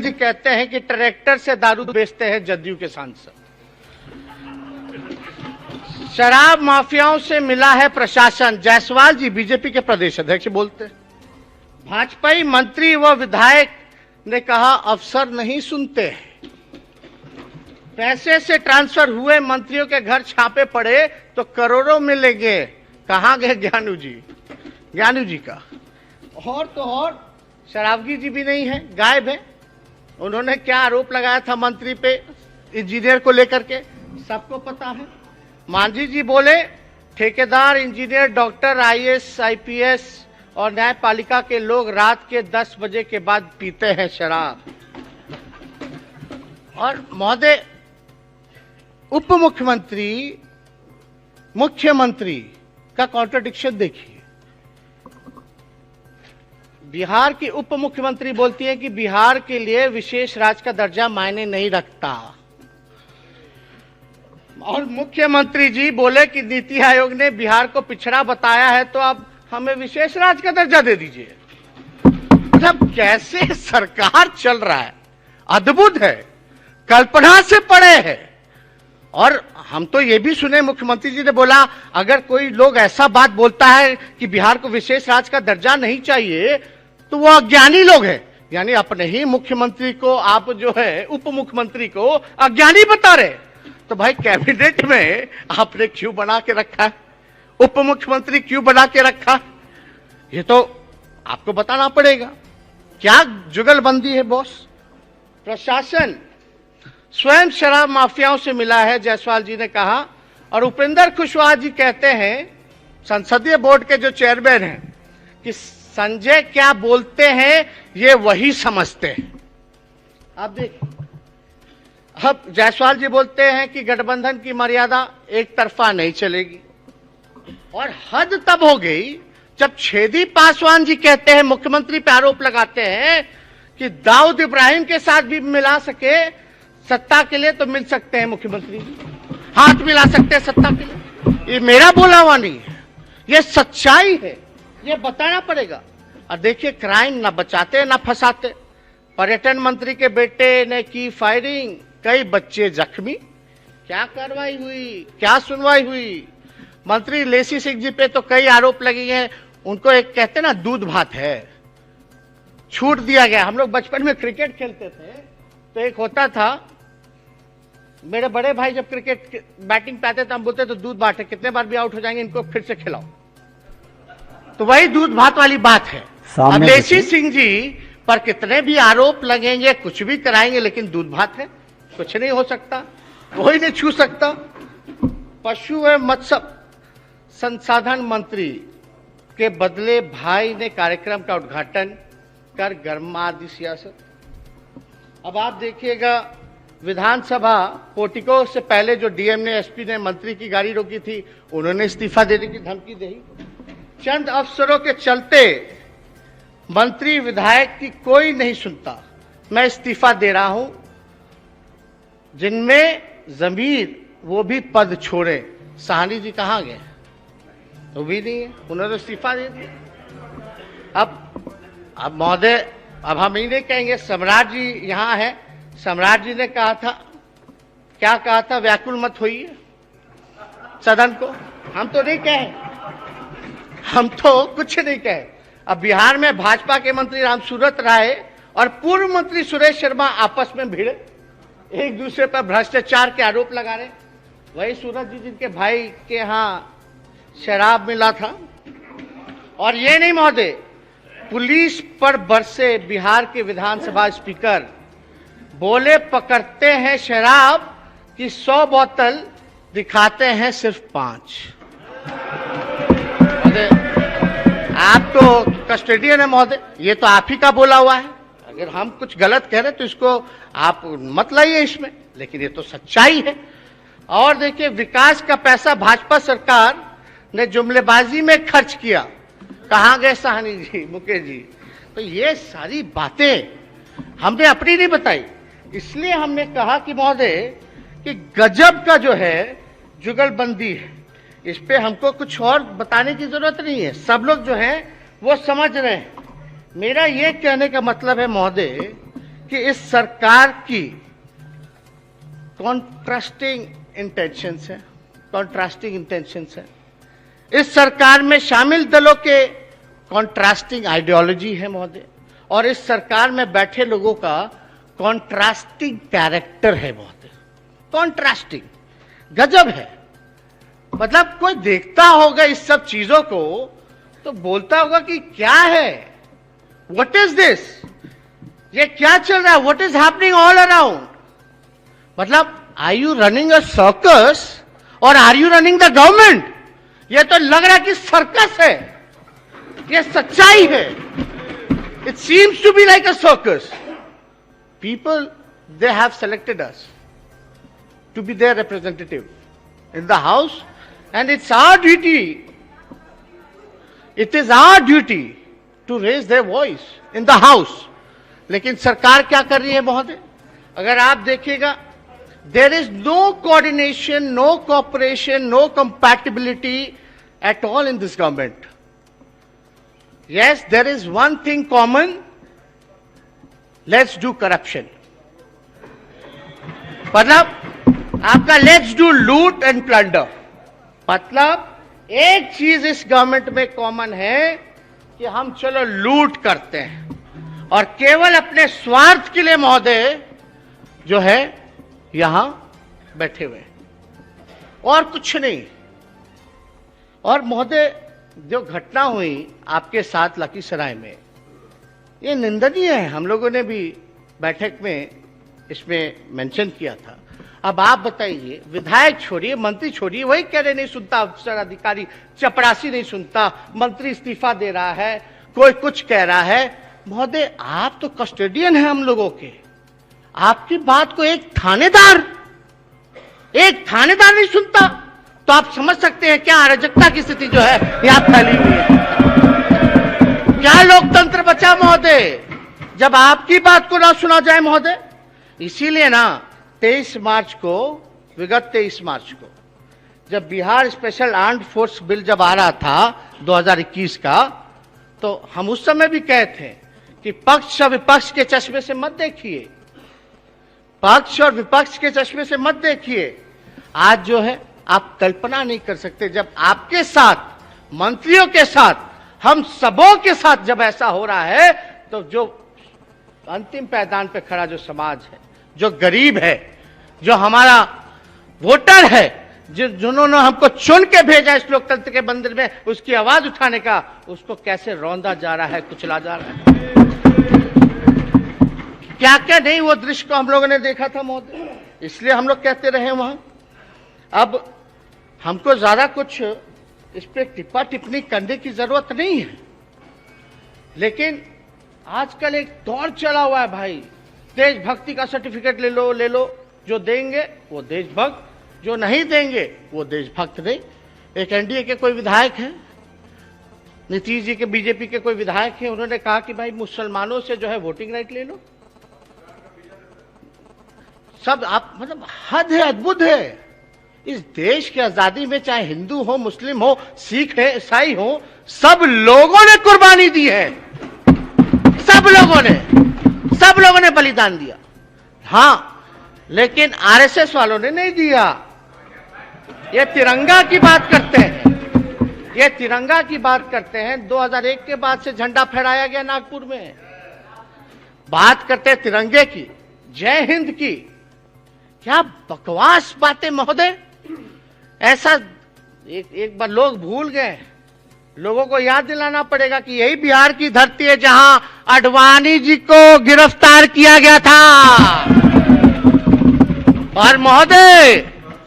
जी कहते हैं कि ट्रैक्टर से दारू बेचते हैं जदयू के सांसद। शराब माफियाओं से मिला है प्रशासन, जायसवाल जी बीजेपी के प्रदेश अध्यक्ष बोलते हैं। भाजपाई मंत्री व विधायक ने कहा अफसर नहीं सुनते। पैसे से ट्रांसफर हुए मंत्रियों के घर छापे पड़े तो करोड़ों मिलेंगे। कहां गए ज्ञानू जी? ज्ञानू जी का और तो और शराबगी जी भी नहीं है, गायब है। उन्होंने क्या आरोप लगाया था मंत्री पे, इंजीनियर को लेकर के, सबको पता है। मांझी जी बोले ठेकेदार, इंजीनियर, डॉक्टर, आईएएस, आईपीएस और न्यायपालिका के लोग रात के 10 बजे के बाद पीते हैं शराब। और महोदय, उप मुख्यमंत्री मुख्यमंत्री का कॉन्ट्रडिक्शन देखिए। बिहार की उप मुख्यमंत्री बोलती है कि बिहार के लिए विशेष राज्य का दर्जा मायने नहीं रखता, और मुख्यमंत्री जी बोले कि नीति आयोग ने बिहार को पिछड़ा बताया है तो अब हमें विशेष राज्य का दर्जा दे दीजिए। मतलब कैसे सरकार चल रहा है, अद्भुत है, कल्पना से परे है। और हम तो ये भी सुने, मुख्यमंत्री जी ने बोला अगर कोई लोग ऐसा बात बोलता है कि बिहार को विशेष राज्य का दर्जा नहीं चाहिए तो वो अज्ञानी लोग हैं। यानी अपने ही मुख्यमंत्री को आप जो है उप मुख्यमंत्री को अज्ञानी बता रहे। तो भाई कैबिनेट में आपने क्यों बना के रखा है, उप मुख्यमंत्री क्यों बना के रखा, ये तो आपको बताना पड़ेगा। क्या जुगलबंदी है बॉस? प्रशासन स्वयं शराब माफियाओं से मिला है, जायसवाल जी ने कहा। और उपेंद्र कुशवाहा जी कहते हैं, संसदीय बोर्ड के जो चेयरमैन हैं, कि संजय क्या बोलते हैं ये वही समझते हैं। अब देखिए, अब जायसवाल जी बोलते हैं कि गठबंधन की मर्यादा एक तरफा नहीं चलेगी। और हद तब हो गई जब छेदी पासवान जी कहते हैं, मुख्यमंत्री पे आरोप लगाते हैं कि दाऊद इब्राहिम के साथ भी मिला सके सत्ता के लिए तो मिल सकते हैं मुख्यमंत्री जी, हाथ मिला सकते हैं सत्ता के लिए। ये मेरा बोला हुआ नहीं है, ये सच्चाई है, ये बताना पड़ेगा। और देखिए, क्राइम ना बचाते ना फंसाते। पर्यटन मंत्री के बेटे ने की फायरिंग, कई बच्चे जख्मी। क्या कार्रवाई हुई, क्या सुनवाई हुई? मंत्री लेसी सिंह जी पे तो कई आरोप लगे हैं। उनको एक कहते ना दूध भात है, छूट दिया गया। हम लोग बचपन में क्रिकेट खेलते थे तो एक होता था, मेरे बड़े भाई जब क्रिकेट बैटिंग पे आते थे हम बोलते तो दूध भात है, कितने बार भी आउट हो जाएंगे इनको फिर से खिलाओ। तो वही दूध भात वाली बात है। अब लेसी सिंह जी पर कितने भी आरोप लगेंगे, कुछ भी कराएंगे, लेकिन दूध भात है, कुछ नहीं हो सकता, कोई नहीं छू सकता। पशु एवं मत्स्य संसाधन मंत्री के बदले भाई ने कार्यक्रम का उद्घाटन कर गरमा दी सियासत। अब आप देखिएगा, विधानसभा पोर्टिको से पहले जो डीएम ने, एसपी ने मंत्री की गाड़ी रोकी थी, उन्होंने इस्तीफा देने की धमकी दी। चंद अफसरों के चलते मंत्री विधायक की कोई नहीं सुनता, मैं इस्तीफा दे रहा हूं। जिनमें जमीर वो भी पद छोड़े। साहनी जी कहां गए? वो भी नहीं है, उन्होंने तो इस्तीफा दे दिया। अब महोदय, अब हम ही नहीं कहेंगे, सम्राट जी यहां है। सम्राट जी ने कहा था, क्या कहा था? व्याकुल मत होइए सदन को। हम तो नहीं कहे, हम तो कुछ नहीं कहे। अब बिहार में भाजपा के मंत्री रामसूरत राय और पूर्व मंत्री सुरेश शर्मा आपस में भिड़े, एक दूसरे पर भ्रष्टाचार के आरोप लगा रहे। वही सूरज जी जिनके भाई के यहाँ शराब मिला था। और ये नहीं महोदय, पुलिस पर बरसे बिहार के विधानसभा स्पीकर, बोले पकड़ते हैं शराब की 100 बोतल, दिखाते हैं सिर्फ 5। आप तो कस्टोडियन है महोदय, ये तो आप ही का बोला हुआ है। अगर हम कुछ गलत कह रहे तो इसको आप मत लाइए इसमें, लेकिन ये तो सच्चाई है। और देखिए, विकास का पैसा भाजपा सरकार ने जुमलेबाजी में खर्च किया। कहां गए साहनी जी, मुकेश जी? तो ये सारी बातें हमने अपनी नहीं बताई, इसलिए हमने कहा कि महोदय कि गजब का जो है जुगलबंदी है, इस पे हमको कुछ और बताने की जरूरत नहीं है। सब लोग जो है वो समझ रहे हैं। मेरा ये कहने का मतलब है महोदय कि इस सरकार की कॉन्ट्रास्टिंग इंटेंशंस है। इस सरकार में शामिल दलों के कॉन्ट्रास्टिंग आइडियोलॉजी है महोदय, और इस सरकार में बैठे लोगों का कॉन्ट्रास्टिंग कैरेक्टर है महोदय। कॉन्ट्रास्टिंग गजब है। मतलब कोई देखता होगा इस सब चीजों को तो बोलता होगा कि क्या है, व्हाट इज दिस, ये क्या चल रहा है, what is happening all around. मतलब are you running a circus और are you running the government? ये तो लग रहा है कि सर्कस है, ये सच्चाई है। It seems to be like a circus. People they have selected us to be their representative in the house, and it's our duty, it is our duty to raise their voice in the house. लेकिन सरकार क्या कर रही है महोदय? अगर आप देखिएगा, there is no coordination, no cooperation, no compatibility at all in this government. Yes, there is one thing common, let's do corruption. मतलब आपका लेट्स डू लूट एंड प्लंडर। मतलब एक चीज इस गवर्नमेंट में कॉमन है कि हम चलो लूट करते हैं और केवल अपने स्वार्थ के लिए महोदय जो है यहां बैठे हुए और कुछ नहीं। और महोदय जो घटना हुई आपके साथ लखीसराय में, ये निंदनीय है। हम लोगों ने भी बैठक में इसमें मेंशन किया था। अब आप बताइए, विधायक छोड़िए, मंत्री छोड़िए, वही कह रहे नहीं सुनता, अफसर अधिकारी चपरासी नहीं सुनता, मंत्री इस्तीफा दे रहा है, कोई कुछ कह रहा है। महोदय आप तो कस्टोडियन हैं हम लोगों के, आपकी बात को एक थानेदार नहीं सुनता, तो आप समझ सकते हैं क्या अराजकता की स्थिति जो है यहां फैली हुई है। क्या लोकतंत्र बचा महोदय जब आपकी बात को ना सुना जाए महोदय? इसीलिए ना 23 मार्च को, विगत 23 मार्च को, जब Bihar special armed force bill जब आ रहा था 2021 का, तो हम उस समय भी कहे थे कि पक्ष और विपक्ष के चश्मे से मत देखिए, पक्ष और विपक्ष के चश्मे से मत देखिए। आज जो है आप कल्पना नहीं कर सकते, जब आपके साथ, मंत्रियों के साथ, हम सबों के साथ जब ऐसा हो रहा है, तो जो अंतिम पायदान पे खड़ा जो समाज है, जो गरीब है, जो हमारा वोटर है, जिन्होंने हमको चुन के भेजा इस लोकतंत्र के मंदिर में, उसकी आवाज उठाने का, उसको कैसे रौंदा जा रहा है, कुचला जा रहा है। क्या क्या नहीं वो दृश्य को हम लोगों ने देखा था महोदय, इसलिए हम लोग कहते रहे वहां। अब हमको ज्यादा कुछ इस पे टिप्पा टिप्पणी करने की जरूरत नहीं है, लेकिन आजकल एक दौर चला हुआ है भाई, देशभक्ति का सर्टिफिकेट ले लो, जो देंगे वो देशभक्त, जो नहीं देंगे वो देशभक्त नहीं। एक एनडीए के कोई विधायक हैं, नीतीश जी के बीजेपी के कोई विधायक हैं, उन्होंने कहा कि भाई मुसलमानों से जो है वोटिंग राइट ले लो। सब आप मतलब हद है, अद्भुत है। इस देश की आजादी में चाहे हिंदू हो, मुस्लिम हो, सिख है, ईसाई हो, सब लोगों ने कुर्बानी दी है, सब लोगों ने बलिदान दिया। हाँ, लेकिन आरएसएस वालों ने नहीं दिया। ये तिरंगा की बात करते हैं, 2001 के बाद से झंडा फहराया गया नागपुर में, बात करते हैं तिरंगे की, जय हिंद की। क्या बकवास बातें महोदय। ऐसा एक बार लोग भूल गए, लोगों को याद दिलाना पड़ेगा कि यही बिहार की धरती है जहां आडवाणी जी को गिरफ्तार किया गया था। और महोदय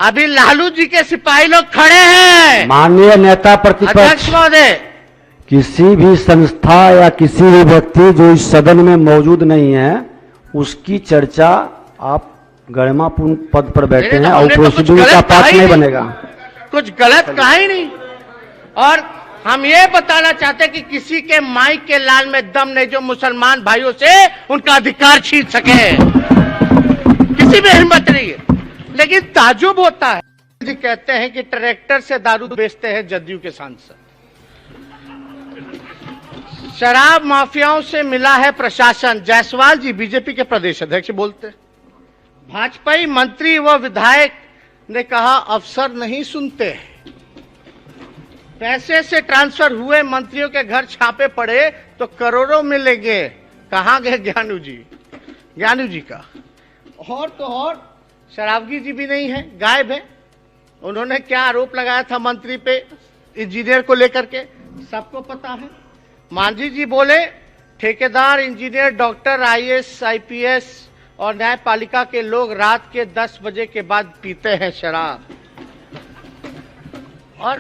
अभी लालू जी के सिपाही लोग खड़े हैं। माननीय नेता प्रतिपक्ष महोदय, किसी भी संस्था या किसी भी व्यक्ति जो इस सदन में मौजूद नहीं है, उसकी चर्चा आप गरिमापूर्ण पद पर बैठे हैं और प्रोसीड्यूर का पार्ट नहीं बनेगा। कुछ गलत कहा ही नहीं। और हम ये बताना चाहते हैं कि किसी के माइक के लाल में दम नहीं जो मुसलमान भाइयों से उनका अधिकार छीन सके, किसी में हिम्मत नहीं है। लेकिन ताजुब होता है, जी कहते हैं कि ट्रैक्टर से दारू बेचते हैं जदयू के सांसद। शराब माफियाओं से मिला है प्रशासन, जायसवाल जी बीजेपी के प्रदेश अध्यक्ष बोलते। भाजपाई मंत्री व विधायक ने कहा अफसर नहीं सुनते। पैसे से ट्रांसफर हुए मंत्रियों के घर छापे पड़े तो करोड़ों मिलेंगे। कहां गए ज्ञानू जी? ज्ञानू जी का और तो और शरावगी जी भी नहीं है, गायब है। उन्होंने क्या आरोप लगाया था मंत्री पे इंजीनियर को लेकर के, सबको पता है। मांझी जी बोले ठेकेदार, इंजीनियर, डॉक्टर, आईएएस, आईपीएस और न्यायपालिका के लोग रात के 10 बजे के बाद पीते हैं शराब। और